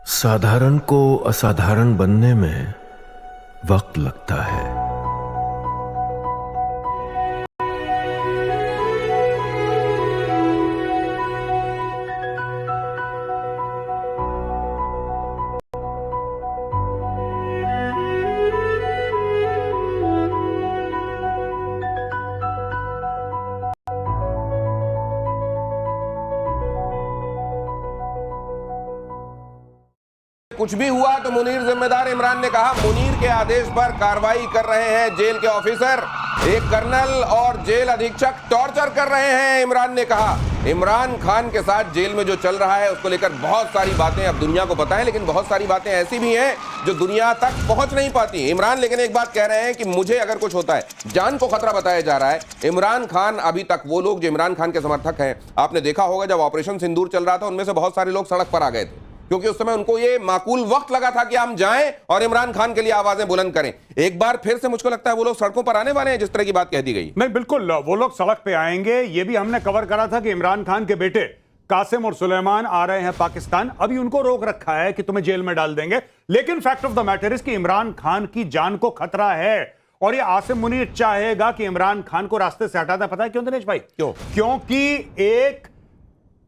साधारण को असाधारण बनने में वक्त लगता है। कुछ भी हुआ तो मुनीर जिम्मेदार, इमरान ने कहा। मुनीर के आदेश पर कार्रवाई कर रहे हैं जेल के ऑफिसर। एक कर्नल और जेल अधीक्षक टॉर्चर कर रहे हैं, इमरान ने कहा। इमरान खान के साथ जेल में जो चल रहा है उसको लेकर बहुत सारी बातें अब दुनिया को पता है, लेकिन बहुत सारी बातें ऐसी भी हैं जो दुनिया तक पहुंच नहीं पाती। इमरान लेकिन एक बात कह रहे हैं कि मुझे अगर कुछ होता है, जान को खतरा बताया जा रहा है। इमरान खान अभी तक, वो लोग जो इमरान खान के समर्थक हैं, आपने देखा होगा जब ऑपरेशन सिंदूर चल रहा था उनमें से बहुत सारे लोग सड़क पर आ गए थे, क्योंकि उस समय उनको ये माकूल वक्त लगा था कि हम जाएं और इमरान खान के लिए आवाजें बुलंद करें। एक बार फिर से मुझको लगता है वो लोग सड़कों पर आने वाले हैं, जिस तरह की बात कह दी गई। नहीं, बिल्कुल वो लोग सड़क पे आएंगे। ये भी हमने कवर करा था कि इमरान खान के बेटे कासिम और सुलेमान आ रहे हैं पाकिस्तान। अभी उनको रोक रखा है कि तुम्हें जेल में डाल देंगे, लेकिन fact of the matter is कि इमरान खान की जान को खतरा है और ये आसिम मुनीर चाहेगा कि इमरान खान को रास्ते से हटा दें। पता है क्यों दिनेश भाई? क्यों? क्योंकि एक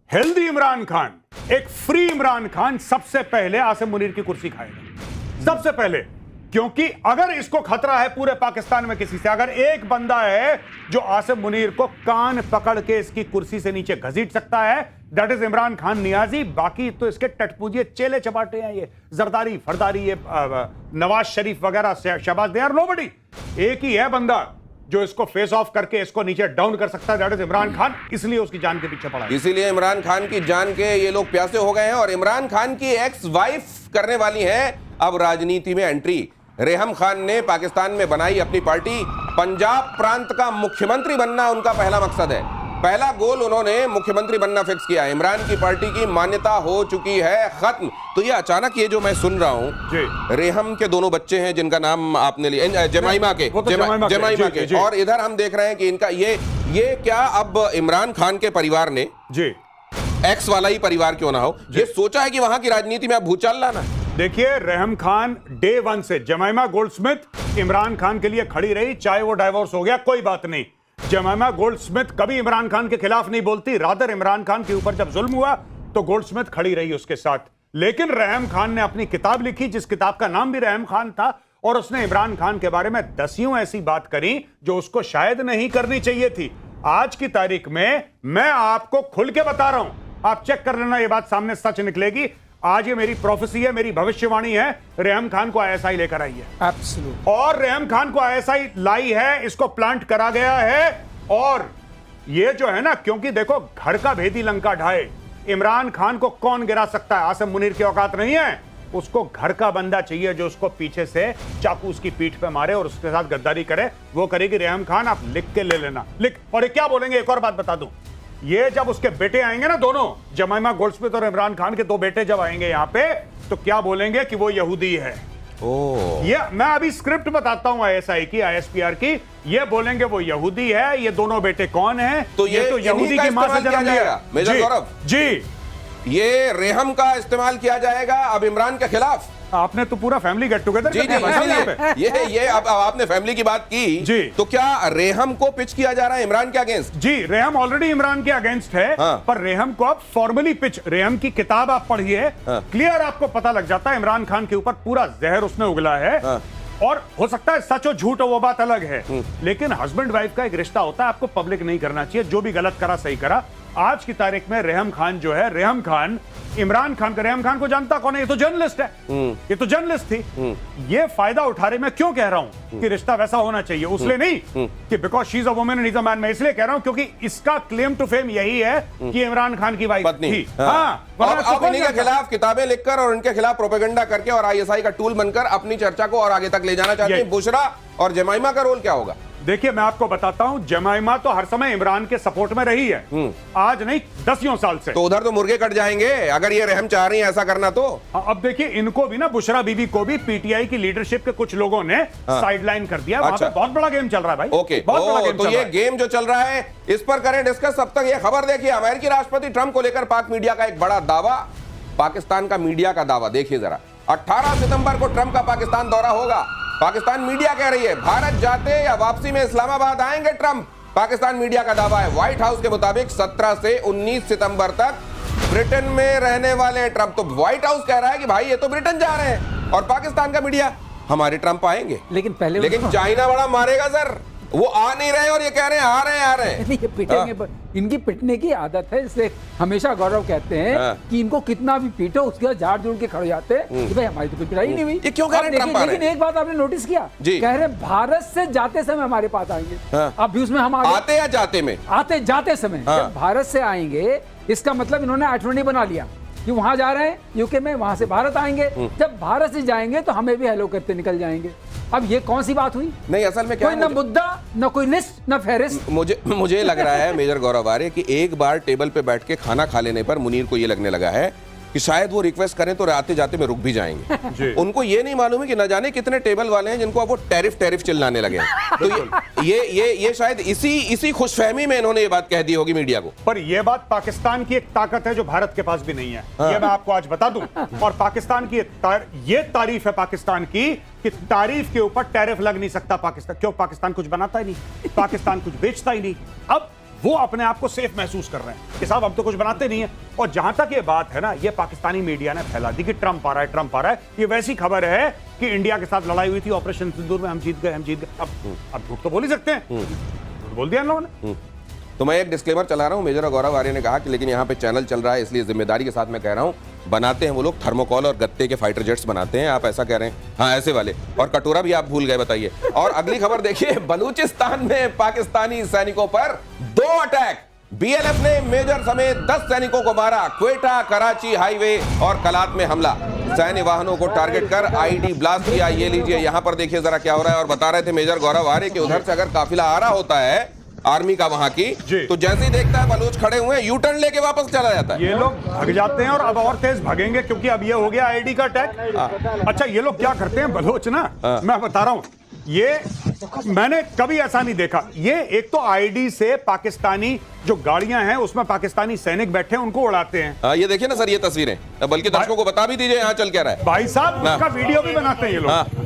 हेल्दी इमरान खान, एक फ्री इमरान खान सबसे पहले आसिम मुनीर की कुर्सी खाएगा, सबसे पहले। क्योंकि अगर इसको खतरा है पूरे पाकिस्तान में किसी से, अगर एक बंदा है जो आसिम मुनीर को कान पकड़ के इसकी कुर्सी से नीचे घसीट सकता है, दैट इज इमरान खान नियाजी। बाकी तो इसके टटपूजिए चेले चपाटे हैं, ये जरदारी फरदारी, ये नवाज शरीफ वगैरह, शहबाज, दे आर नोबडी। एक ही है बंदा जो इसको फेस ऑफ करके इसको नीचे डाउन कर सकता है, दैट इज इमरान खान। इसलिए उसकी जान के पीछे पड़ा है। इसीलिए इमरान खान की जान के ये लोग प्यासे हो गए हैं। और इमरान खान की एक्स वाइफ करने वाली है अब राजनीति में एंट्री। रेहम खान ने पाकिस्तान में बनाई अपनी पार्टी। पंजाब प्रांत का मुख्यमंत्री बनना उनका पहला मकसद है। पहला गोल उन्होंने मुख्यमंत्री बनना फिक्स किया। इमरान की पार्टी की मान्यता हो चुकी है खत्म। तो ये अचानक ये जो मैं सुन रहा हूं, रेहम के दोनों बच्चे हैं जिनका नाम आपने लिया, जमाइमा के, जमाइमा के, और इधर हम देख रहे हैं कि इनका ये क्या अब इमरान खान के परिवार ने, एक्स वाला ही परिवार क्यों ना हो, ये सोचा है कि वहां की राजनीति में अब भूचाल लाना। देखिए, रेहम खान डे वन से, जमाइमा गोल्डस्मिथ इमरान खान के लिए खड़ी रही, चाहे वो डाइवोर्स हो गया कोई बात नहीं। जमाइमा गोल्डस्मिथ कभी इमरान खान के खिलाफ नहीं बोलती, रादर इमरान खान के ऊपर जब जुल्म हुआ तो गोल्डस्मिथ खड़ी रही उसके साथ। लेकिन रेहम खान ने अपनी किताब लिखी, जिस किताब का नाम भी रेहम खान था, और उसने इमरान खान के बारे में दसियों ऐसी बात करी जो उसको शायद नहीं करनी चाहिए थी। आज की तारीख में मैं आपको खुल के बता रहा हूं, आप चेक कर लेना, ये बात सामने सच निकलेगी। आज ये मेरी प्रोफेसी है, मेरी भविष्यवाणी है। रेहम खान को आईएसआई लेकर आई है। एब्सोल्यूट। और रेहम खान को आईएसआई लाई है, इसको प्लांट करा गया है। और ये जो है ना, क्योंकि देखो, घर का भेदी लंका ढाए, इमरान खान को कौन गिरा सकता है? आसिम मुनीर की औकात नहीं है। उसको घर का बंदा चाहिए जो उसको पीछे से चाकू उसकी पीठ पे मारे और उसके साथ गद्दारी करे। वो करेगी रेहम खान। आप लिख के ले लेना, लिख। और ये क्या बोलेंगे, एक और बात बता दूं, ये जब उसके बेटे आएंगे ना, दोनों, जमाइमा गोल्डस्मिथ और इमरान खान के दो बेटे जब आएंगे यहाँ पे, तो क्या बोलेंगे कि वो यहूदी है। ये मैं अभी स्क्रिप्ट बताता हूं आईएसआई की, आईएसपीआर की। ये बोलेंगे वो यहूदी है। ये दोनों बेटे कौन हैं? तो ये तो यहूदी की मां से जन्म लिया। मेजर गौरव जी, ये रेहम का इस्तेमाल किया जाएगा अब इमरान के खिलाफ। आपने तो पूरा फैमिली गेट टुगेदर ये अब आपने फैमिली की बात की जी। तो क्या रेहम को पिच किया जा रहा है इमरान के अगेंस्ट? जी, रेहम ऑलरेडी इमरान के अगेंस्ट है। हाँ। पर रेहम को अब फॉर्मली पिच, रेहम की किताब आप पढ़िए, क्लियर आपको पता लग जाता है इमरान खान के ऊपर पूरा जहर उसने उगला है। और हो सकता है सच हो झूठ हो, वो बात अलग है, लेकिन हस्बैंड वाइफ का एक रिश्ता होता है, आपको पब्लिक नहीं करना चाहिए। जो भी गलत करा सही करा। आज की तारीख में रेहम खान जो है, रेहम खान इमरान खान का, रेहम खान को जानता कौन है? ये तो जर्नलिस्ट है, ये तो जर्नलिस्ट थी। ये फायदा उठा रहे। मैं क्यों कह रहा हूं कि रिश्ता वैसा होना चाहिए? उसलिए नहीं कि because she is a woman and is a man. मैं इसलिए कह रहा हूं क्योंकि इसका क्लेम टू फेम यही है कि इमरान खान की वाइफ थी। अब इन्हीं के खिलाफ किताबें लिखकर और उनके खिलाफ प्रोपेगेंडा करके और आईएसआई का टूल बनकर अपनी चर्चा को और आगे तक ले जाना चाहते हैं। बुशरा और जमाइमा का रोल क्या होगा? देखिए, मैं आपको बताता हूं, जमाइमा तो हर समय इमरान के सपोर्ट में रही है, आज नहीं दसियों साल से। तो उधर तो मुर्गे कट जाएंगे अगर ये रेहम चाह रही है ऐसा करना। तो अब देखिए, इनको भी ना, बुशरा बीबी को भी पीटीआई की लीडरशिप के कुछ लोगों ने साइडलाइन कर दिया। वहां पे बहुत बड़ा गेम चल रहा है भाई। ओके, बहुत बड़ा गेम। तो ये गेम जो चल रहा है इस पर करें डिस्कस। अब तक ये खबर देखिए, अमेरिकी राष्ट्रपति ट्रंप को लेकर पाक मीडिया का एक बड़ा दावा पाकिस्तान का मीडिया का दावा देखिए जरा। 18 सितंबर को ट्रंप का पाकिस्तान दौरा होगा। पाकिस्तान मीडिया कह रही है भारत जाते या वापसी में इस्लामाबाद आएंगे ट्रंप। पाकिस्तान मीडिया का दावा है। व्हाइट हाउस के मुताबिक 17 से 19 सितंबर तक ब्रिटेन में रहने वाले ट्रंप। तो व्हाइट हाउस कह रहा है कि भाई ये तो ब्रिटेन जा रहे हैं, और पाकिस्तान का मीडिया हमारे ट्रंप आएंगे। लेकिन चाइना बड़ा मारेगा सर, वो आ नहीं रहे और ये कह रहे हैं आ रहे हैं। ये पिटेंगे, इनकी पिटने की आदत है, इसलिए हमेशा गौरव कहते हैं कि इनको कितना भी पीटो उसके बाद झाड़ जोड़ के खड़े जाते हैं कि भाई हमारी तो कोई पिटाई नहीं हुई। ये क्यों कह रहे हैं? लेकिन एक बात आपने नोटिस किया, कह रहे भारत से जाते समय हमारे पास आएंगे। अब भी उसमें हम आते या जाते में, आते जाते समय जब भारत से आएंगे, इसका मतलब इन्होंने आइटनरी बना लिया कि वहां जा रहे हैं यूके में, वहां से भारत आएंगे। जब भारत से जाएंगे तो हमें भी हेलो करते निकल जाएंगे। अब ये कौन सी बात हुई? नहीं, असल में क्या कोई ना मुद्दा, ना कोई लिस्ट, ना फहरिस्त। मुझे लग रहा है मेजर गौरव आर्य कि एक बार टेबल पे बैठ के खाना खा लेने पर मुनीर को ये लगने लगा है कि शायद वो रिक्वेस्ट करें तो आते जाते में रुक भी जाएंगे। उनको ये नहीं मालूम है कि न जाने कितने टेबल वाले हैं जिनको अब वो टैरिफ चिल्लाने लगे हैं। तो ये शायद इसी खुशफहमी में इन्होंने ये बात कह दी होगी मीडिया को। पर ये बात पाकिस्तान की एक ताकत है जो भारत के पास भी नहीं है। ये मैं आपको आज बता दूं। और पाकिस्तान की ये तारीफ है पाकिस्तान की कि तारीफ के ऊपर टैरिफ लग नहीं सकता पाकिस्तान। क्यों? पाकिस्तान कुछ बनाता ही नहीं, पाकिस्तान कुछ बेचता ही नहीं। अब वो अपने आप को सेफ महसूस कर रहे हैं कि साहब हम तो कुछ बनाते नहीं है। और जहां तक ये बात है ना, ये पाकिस्तानी मीडिया ने फैला दी कि ट्रंप आ रहा है। ये वैसी खबर है कि इंडिया के साथ लड़ाई हुई थी ऑपरेशन सिंदूर में, हम जीत गए। अब झूठ तो बोल ही सकते हैं, झूठ बोल दिया इन लोगों ने। तो मैं एक डिस्क्लेमर चला रहा हूं। मेजर गौरव आर्य ने कहा कि लेकिन यहाँ पे चैनल चल रहा है, इसलिए जिम्मेदारी के साथ मैं कह रहा हूं, बनाते हैं वो लोग थर्मोकॉल और गत्ते के फाइटर जेट्स बनाते हैं, आप ऐसा कह रहे हैं? हाँ, ऐसे वाले। और कटोरा भी आप भूल गए, बताइए। और अगली खबर देखिए, बलूचिस्तान में पाकिस्तानी सैनिकों पर 2 अटैक। बीएलएफ ने मेजर समेत 10 सैनिकों को मारा। क्वेटा कराची हाईवे और कलात में हमला, सैन्य वाहनों को टारगेट कर आईडी ब्लास्ट किया। ये लीजिए, यहां पर देखिए जरा क्या हो रहा है। और बता रहे थे मेजर गौरव आर्य कि उधर से अगर काफिला आ रहा होता है आर्मी का वहां की, तो जैसे ही देखता है बलूच खड़े हुए हैं, यू टर्न लेके वापस चला जाता है। ये लोग भाग जाते हैं और अब और तेज भागेंगे क्योंकि अब ये हो गया आईडी का अटैक। अच्छा, ये लोग क्या करते हैं बलूच ना, मैं बता रहा हूं, ये मैंने कभी ऐसा नहीं देखा। ये एक तो आईडी से पाकिस्तानी जो गाड़ियां हैं उसमें पाकिस्तानी सैनिक बैठे हैं, उनको उड़ाते हैं। ये देखिए ना सर, ये तस्वीरें, बल्कि दर्शकों को बता भी दीजिए यहाँ चल क्या रहा है। भाई साहब, उसका वीडियो भी बनाते हैं ये लोग।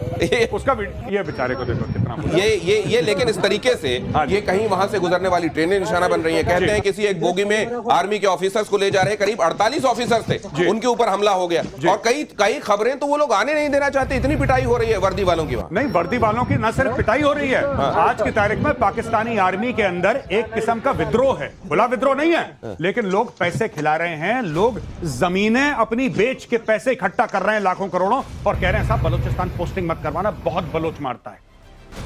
उसका ये बेचारे को देखो कितना ये लेकिन इस तरीके से ये कहीं वहां से गुजरने वाली ट्रेनें निशाना बन रही है। कहते हैं किसी एक बोगी में आर्मी के ऑफिसर्स को ले जा रहे, करीब 48 ऑफिसर्स थे, उनके ऊपर हमला हो गया। और कई खबरें तो वो लोग आने नहीं देना चाहते, इतनी पिटाई हो रही है वर्दी वालों की। नहीं, वर्दी वालों की न सिर्फ पिटाई हो रही है, आज की तारीख में पाकिस्तानी आर्मी के अंदर एक किस्म का विद्रोह है। खुला विद्रोह नहीं है, लेकिन लोग पैसे खिला रहे हैं, लोग जमीनें अपनी बेच के पैसे इकट्ठा कर रहे हैं लाखों करोड़ों, और कह रहे हैं साहब बलूचिस्तान पोस्टिंग मत करवाना, बहुत बलोच मारता है,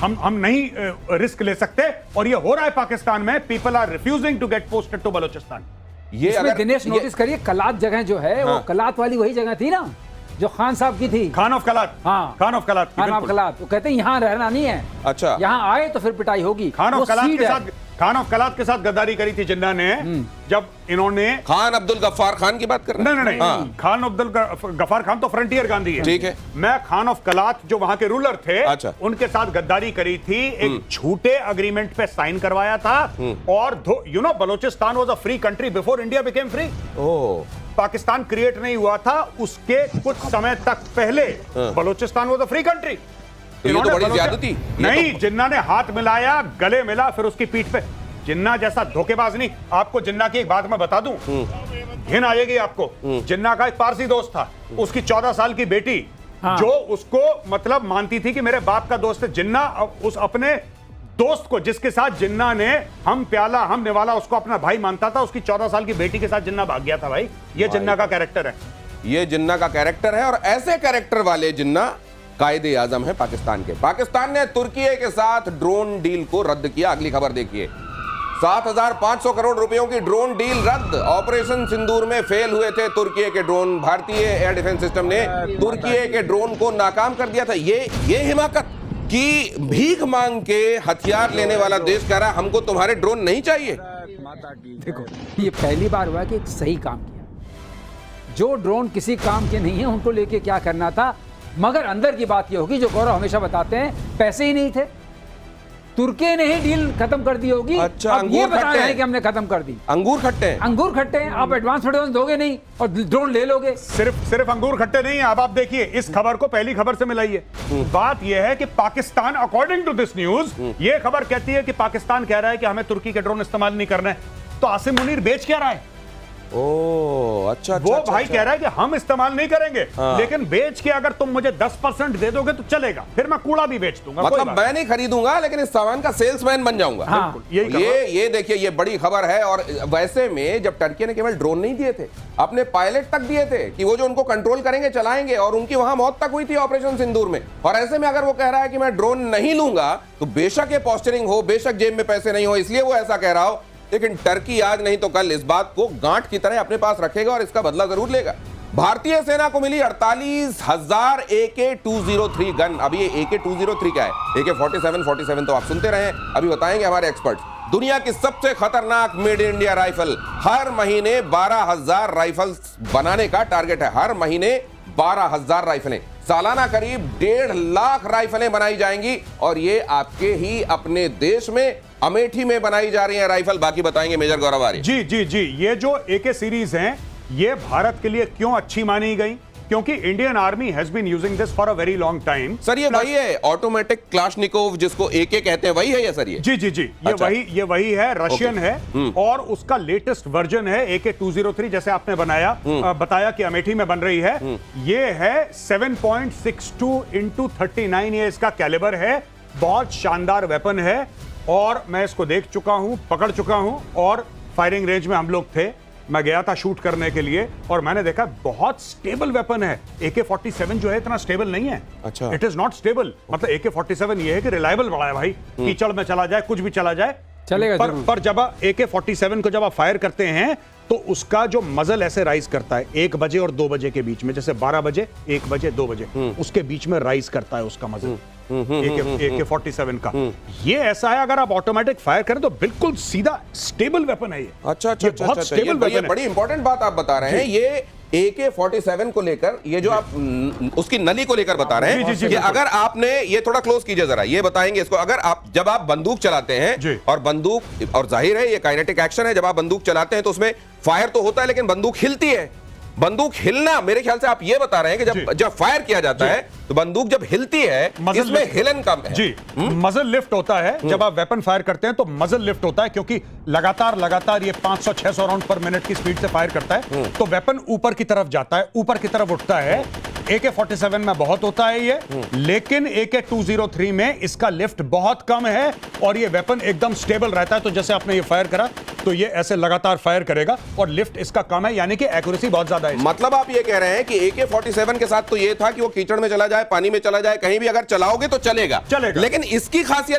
हम नहीं रिस्क ले सकते। और ये हो रहा है पाकिस्तान में। People are refusing to get posted to Balochistan. ये अगर दिनेश नोटिस करिए, कलात जगह जो है वो कलात वाली वही जगह थी ना जो खान साहब की थी, खान ऑफ कलात। हाँ, खान ऑफ कलात। वो कहते हैं यहाँ रहना नहीं है। अच्छा, यहाँ आए तो फिर पिटाई होगी। खान ऑफ कलात के साथ गद्दारी करी थी जिन्ना ने, जब इन्होंने खान अब्दुल गफ्फार खान की बात कर रहे हैं। नहीं, खान अब्दुल गफ्फार खान तो फ्रंटियर गांधी है। ठीक है, मैं खान ऑफ कलात जो वहां के रूलर थे, अच्छा, उनके साथ गद्दारी करी थी, एक झूठे अग्रीमेंट पे साइन करवाया था। और you know, Balochistan was a free country before India became free. Pakistan create नहीं हुआ था उसके कुछ समय तक पहले Balochistan was a free country. ये तो बड़ी ज्यादती नहीं, जिन्ना ने हाथ मिलाया, गले मिला, फिर उसकी पीठ पे। जिन्ना जैसा धोखेबाज नहीं। आपको जिन्ना की एक बात मैं बता दूं, घिन आएगी आपको। जिन्ना का एक पारसी दोस्त था, उसकी 14 साल की बेटी जो उसको मतलब मानती थी कि मेरे बाप का दोस्त है। जिन्ना उस अपने दोस्त को जिसके साथ जिन्ना ने हम प्याला हम निवाला उसको अपना भाई मानता था, उसकी 14 साल की बेटी के साथ जिन्ना भाग गया था। भाई, ये जिन्ना का कैरेक्टर है। ये जिन्ना का कैरेक्टर है, और ऐसे कैरेक्टर वाले जिन्ना कायदे आजम है पाकिस्तान के। पाकिस्तान ने तुर्की के साथ ड्रोन डील को रद्द किया। अगली खबर देखिए, 7,500 करोड़ रुपयों की ड्रोन डील रद्द। ऑपरेशन सिंदूर में फेल हुए थे तुर्की के ड्रोन। भारतीय एयर डिफेंस सिस्टम ने तुर्की के ड्रोन को नाकाम कर दिया था। ये हिमाकत कि भीख मांग के हथियार लेने वाला देश कह रहा है हमको तुम्हारे ड्रोन नहीं चाहिए। देखो, ये पहली बार हुआ कि एक सही काम किया। जो ड्रोन किसी काम के नहीं है उनको लेके क्या करना था। मगर अंदर की बात ये होगी जो गौरव हमेशा बताते हैं, पैसे ही नहीं थे। तुर्की ने ही डील खत्म कर दी होगी। अच्छा, अब ये अंगूर बता खट्टे रहे हैं। हैं कि हमने खत्म कर दी। अंगूर खट्टे हैं। अंगूर खट्टे हैं, आप एडवांस एडवांस दोगे नहीं और ड्रोन ले लोगे। सिर्फ अंगूर खट्टे नहीं है। अब आप देखिए, इस खबर को पहली खबर से मिलाइए। बात यह है कि Pakistan, according to this news, ये खबर कहती है कि पाकिस्तान कह रहा है कि हमें तुर्की के ड्रोन इस्तेमाल नहीं करना है। तो आसिम मुनीर बेच क्या रहा है? ओ अच्छा, वो भाई कह रहा है कि हम इस्तेमाल नहीं करेंगे, हाँ। लेकिन बेच के अगर तुम मुझे 10% दे दोगे तो चलेगा, फिर मैं कूड़ा भी बेच दूंगा। कोई मतलब बात मैं नहीं खरीदूंगा, लेकिन इस सामान का सेल्समैन बन जाऊंगा। हाँ। यही ये देखिए, ये बड़ी खबर है। और वैसे में जब टर्की ने केवल ड्रोन नहीं दिए थे, अपने पायलट तक दिए थे कि वो जो उनको कंट्रोल करेंगे, चलाएंगे, और उनकी वहां मौत तक हुई थी ऑपरेशन सिंदूर में। और ऐसे में अगर वो कह रहा है कि मैं ड्रोन नहीं लूंगा, तो बेशक ये पोस्चरिंग हो, बेशक जेब में पैसे नहीं हो, इसलिए वो ऐसा कह रहा हो, लेकिन टर्की आज नहीं तो कल इस बात को गांठ की तरह अपने पास रखेगा और इसका बदला जरूर लेगा। भारतीय सेना को मिली 48,000 AK-203 गन। अब ये AK-203 क्या है? AK-47 तो आप सुनते रहे, अभी बताएंगे हमारे एक्सपर्ट। दुनिया की सबसे खतरनाक मेड इन इंडिया राइफल। हर महीने 12,000 राइफल्स बनाने का टारगेट है। हर महीने 12,000 राइफलें, सालाना करीब 1.5 लाख राइफलें बनाई जाएंगी। और ये आपके ही अपने देश में अमेठी में बनाई जा रही है राइफल। बाकी बताएंगे मेजर गौरव आर्य। जी, ये जो AK सीरीज हैं, ये भारत के लिए क्यों अच्छी मानी गई? क्योंकि Indian army has been using this for a very long time. Sir, ये वही है ऑटोमेटिक क्लाशनिकोव जिसको AK कहते हैं, वही है ये सर? ये जी, ये अच्छा। ये वही है, रशियन है। और उसका लेटेस्ट वर्जन है AK-203, जैसे आपने बताया कि अमेठी में बन रही है। ये है 7.62 × 39, ये इसका कैलिबर है। बहुत शानदार वेपन है और मैं इसको देख चुका हूं, पकड़ चुका हूं, और फायरिंग रेंज में हम लोग थे। मैं गया था शूट करने के लिए और मैंने देखा बहुत स्टेबल वेपन है। AK-47 जो है इतना स्टेबल नहीं है। अच्छा। It is not stable. मतलब AK-47 ये है कि रिलायबल बड़ा है भाई, कीचड़ में चला जाए, कुछ भी चला जाए चलेगा पर, पर जब AK-47 को जब आप फायर करते हैं तो उसका जो मजल ऐसे राइज करता है 1 बजे और 2 बजे के बीच में, जैसे 12 बजे, 1 बजे, 2 बजे, उसके बीच में राइज करता है उसका मजल। AK-47 का ये ऐसा है, अगर आप ऑटोमेटिक फायर करें तो बिल्कुल सीधा स्टेबल वेपन है ये। अच्छा, ये बहुत स्टेबल वेपन है। बड़ी इंपॉर्टेंट बात आप बता रहे हैं। ये AK-47 को लेकर, ये जो आप उसकी नली को लेकर बता रहे हैं, कि अगर आपने, ये थोड़ा क्लोज कीजिए जरा, ये बताएंगे इसको। अगर आप, जब आप बंदूक चलाते हैं, और बंदूक, और जाहिर है ये काइनेटिक एक्शन है, जब आप बंदूक चलाते हैं तो उसमें फायर तो होता है, लेकिन बंदूक हिलती है। बंदूक हिलना, मेरे ख्याल से आप ये बता रहे हैं कि जब फायर किया जाता है तो बंदूक जब हिलती है, इसमें हिलन कम है। जी, मजल लिफ्ट होता है जब आप वेपन फायर करते हैं, तो मजल लिफ्ट होता है, क्योंकि लगातार ये 500-600 राउंड पर मिनट की स्पीड से फायर करता है, तो वेपन ऊपर की तरफ जाता है, ऊपर की तरफ उठता है। AK-47 में बहुत होता है ये, लेकिन AK-203 में इसका लिफ्ट बहुत कम है और ये वेपन एकदम स्टेबल रहता है। तो जैसे आपने ये फायर करा तो ये ऐसे लगातार फायर करेगा और लिफ्ट इसका कम है, यानी कि एक्यूरेसी बहुत ज्यादा है। मतलब आप ये कह रहे हैं कि AK-47 के साथ तो ये था कि वो कीचड़ में चला जाए, पानी में चला जाए, कहीं भी अगर चलाओगे तो चलेगा, लेकिन इसकी खासियत